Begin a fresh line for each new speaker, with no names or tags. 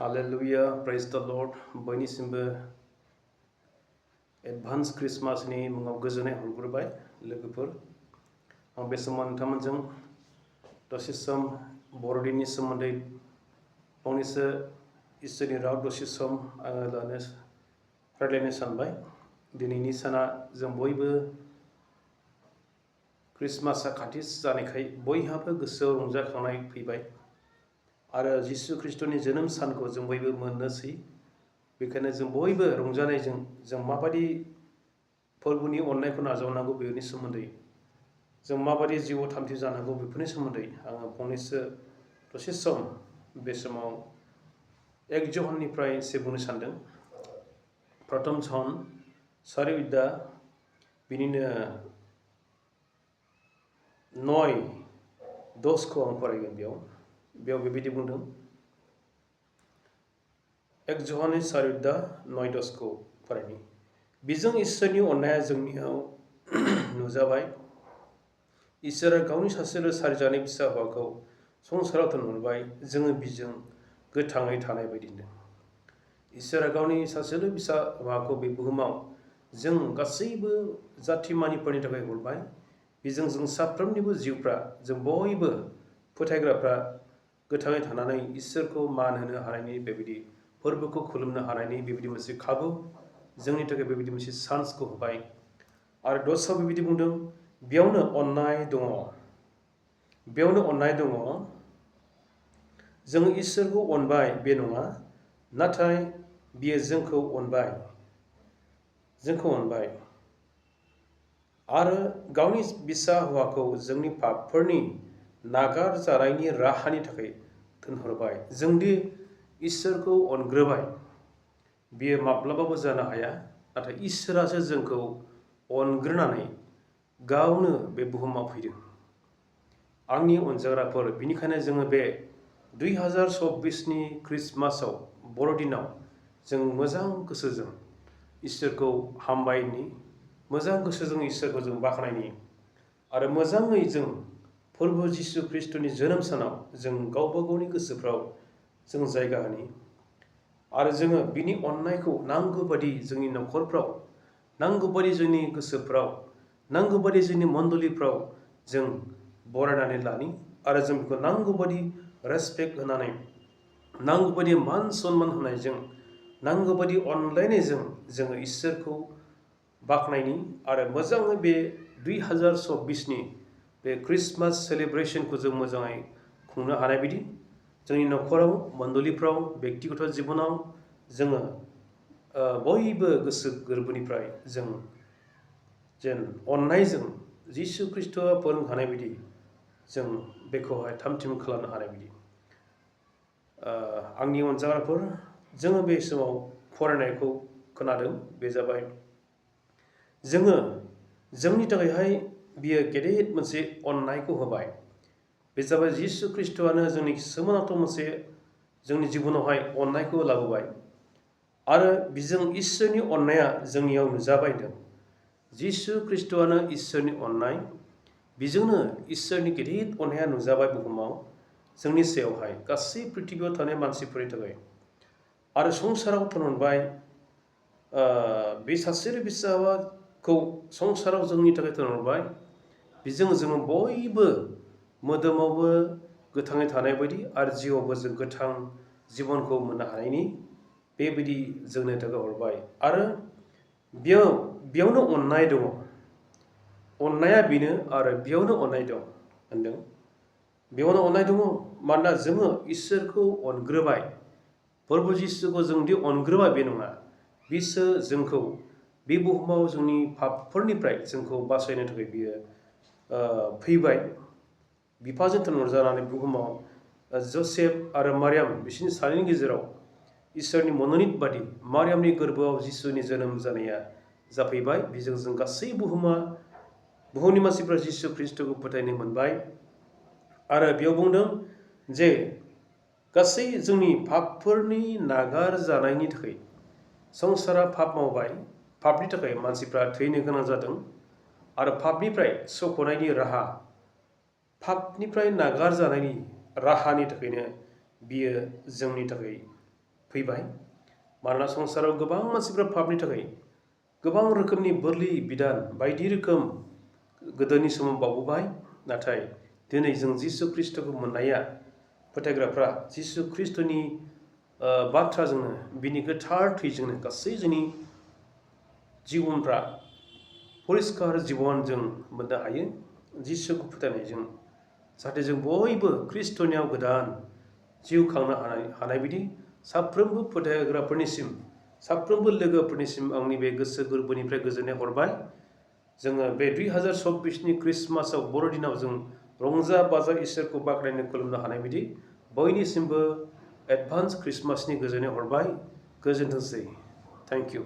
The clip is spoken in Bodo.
Hallelujah, praise the Lord. बयनिसिमबो एडभान्स क्रिसमासनि मुङाव गोजोननाय हरग्रोबाय लोगोफोर। आं बे समाव नोंथांमोनजों दसे सम बर'दिननि सोमोन्दै फंनैसो इसोरनि राव दसे सम आङो रायज्लायनो सानबाय। दिनैनि साना जों बयबो क्रिसमासआ खाथि जानायखाय बयहाबो गोसोआव रंजाखांनाय फैबाय आरो जिसु ख्रिस्ट'नि जोनोम सानखौ जों बयबो मोननोसै। बेखायनो जों बयबो रंजानायजों जों माबादि फोरबोनि अननायखौ नाजावनांगौ बेनि सोमोन्दै, जों माबादि जिउआव थामथि जानांगौ बेफोरनि सोमोन्दै आङो फंनैसो दसे सम बे समाव 1 ज'हननिफ्राय एसे बुंनो सानदों। प्रथम ज'हन 4 अध्याय बिनिनो 9-10 आं फरायगोन। बेयाव बेबायदि बुंदों। 1 ज'हननि 4 अध्याय 9-10 फरायनि। बिजों इसोरनि अननाया जोंनियाव नुजाबाय। इसोरा गावनि सासेल' सारिजानाय फिसा हौवाखौ संसाराव थिनहरबाय, जोङो बिजों गोथाङै थानाय बायदिनो। इसोरा गावनि सासेल' फिसा हौवाखौ बे बुहुमाव जों गासैबो जाथिमानिफोरनि थाखाय हरबाय। बिजों जों साफ्रोमनिबो जिउफ्रा, जों बयबो फोथायग्राफ्रा गोथाङै थानानै इसोरखौ मान होनो हानायनि, बेबायदि फोरबोखौ खुलुमनो हानायनि बेबायदि मोनसे खाबु, जोंनि थाखाय बेबायदि मोनसे चान्सखौ होबाय। आरो 10आव बेबायदि बुंदों, बेयावनो अननाय दङ। बेयावनो अननाय दङ। जों इसोरखौ अनबाय बे नङा, नाथाय बियो जोंखौ अनबाय। आरो गावनि बिसा हौवाखौ जोंनि पापफोरनि नागारजानायनि राहानि थाखाय थिनहरबाय। जोंदि इसोरखौ अनग्रोबाय, बियो माब्लाबाबो जानो हाया। नाथाय इसोरासो जोंखौ अनग्रोनानै गावनो बे बुहुमाव फैदों। आंनि अनजाग्राफोर, बेनिखायनो जोङो बे 2024नि क्रिसमासाव, बर'दिनाव जों मोजां गोसोजों इसोरखौ हामबायनि, मोजां गोसोजों इसोरखौ जों बाख्नायनि, आरो मोजाङै जों फोरबो जिसु ख्रिस्ट'नि जोनोम सानाव जों गावबा गावनि गोसोफ्राव जों जायगा होनि। आरो जोङो बिनि अननायखौ नांगौबादि जोंनि न'खरफ्राव, नांगौबादि जोंनि गोसोफ्राव, नांगौबादि जोंनि मण्डलिफ्राव जों बरायनानै लानि। आरो जों बेखौ नांगौबादि रेसपेक्ट होनानै, नांगौबादि मान सन्मान होनायजों, नांगौबादि अनलायनायजों जोङो इसोरखौ बाख्नायनि। आरो मोजाङै बे 2024नि बे क्रिसमास सेलिब्रेसनखौ जों मोजाङै खुंनो हानाय बायदि जोंनि न'खराव, मण्डलिफ्राव, बेक्तिगत जिबनाव जोङो बयबो गोसो गोरबोनिफ्राय जों जेन अननायजों जिसु ख्रिस्ट'आ फोरोंखानाय बायदि जों बेखौहाय थाम-थिम खालामनो हानाय बायदि। आंनि अनजाग्राफोर, जोङो बे समाव फरायनायखौ खोनादों। बे जाबाय, जोङो जोंनि थाखायहाय बियो गेदेर मोनसे अननायखौ होबाय। बे जाबाय जिसु ख्रिस्ट'आनो जोंनि सोमोनांथाव मोनसे जोंनि जिबनावहाय अननायखौ लाबोबाय। आरो बिजों इसोरनि अननाया जोंनियाव नुजाबाय होनदों। जिसु ख्रिस्ट'आनो इसोरनि अननाय, बिजोंनो इसोरनि गिदिर अननाया नुजाबाय बुहुमाव जोंनि सायावहाय, गासै प्रिथिबियाव थानाय मानसिफोरनि थाखाय। आरो संसाराव थिनहरबाय, बे सासेल' फिसा हौवाखौ संसाराव जोंनि थाखाय थिनहरबाय। बेजों जोङो बयबो मोदोमावबो गोथाङै थानाय बायदि आरो जिउआवबो जों गोथां जिबनखौ मोननो हानायनि, बेबायदि जोंनो थाखाय हरबाय। आरो बेयावनो अननाय दङ। अननाया बेनो, आरो बेयावनो अननाय दं होनदों। बेयावनो अननाय दङ, मानोना जोङो इसोरखौ अनग्रोबाय। फोरबो जिसुखौ जोंदि अनग्रोबाय बे नङा, बिसोर जोंखौ बे बुहुमाव जोंनि पापफोरनिफ्राय जोंखौ बासायनो थाखाय बियो फैबाय। बिफाजों थिनहरजानानै बुहुमाव जसेफ आरो मारियाम, बिसोरनि सानैनि गेजेराव इसोरनि मन'नित बादि मारियामनि गोरबोआव जिसुनि जोनोम जानाया जाफैबाय। बेजों जों गासै बुहुमनि मानसिफ्रा जिसु ख्रिस्ट'खौ फोथायनो मोनबाय। आरो बेयाव बुंदों जे गासै जोंनि पापफोरनि नागारजानायनि थाखाय संसारा पाप मावबाय। पापनि थाखाय मानसिफ्रा थैनो गोनां जादों। आरो पापनिफ्राय सख'नायनि राहा, पापनिफ्राय नागारजानायनि राहानि थाखायनो बियो जोंनि थाखाय फैबाय। मानोना संसाराव गोबां मानसिफ्रा पापनि थाखाय गोबां रोखोमनि बोरलि बिधान बायदि रोखोम गोदोनि समाव बावबोबाय। नाथाय दिनै जों जिसु ख्रिस्ट'खौ मोननाया फोथायग्राफ्रा जिसु ख्रिस्ट'नि बाथ्राजोंनो बिनि गोथार थैजोंनो गासै जोंनि जिबनफ्रा परिस्कार जिबन जों मोननो हायो जिसुखौ फोथायनायजों। जाहाथे जों बयबो ख्रिस्ट'नियाव गोदान जिउ खांनो हानाय बायदि साफ्रोमबो फोथायग्राफोरनिसिम साफ्रोमबो लोगोफोरनिसिम आंनि बे गोसो गोरबोनिफ्राय गोजोननाय हरबाय। जोङो बे 2024नि ख्रिस्टमासाव बर'दिनाव जों रंजा बाजा इसोरखौ बाख्नायनो खुलुमनो हानाय बायदि बयनिसिमबो एडभान्स ख्रिस्टमासनि गोजोननाय हरबाय। गोजोनथोंसै। Thank you.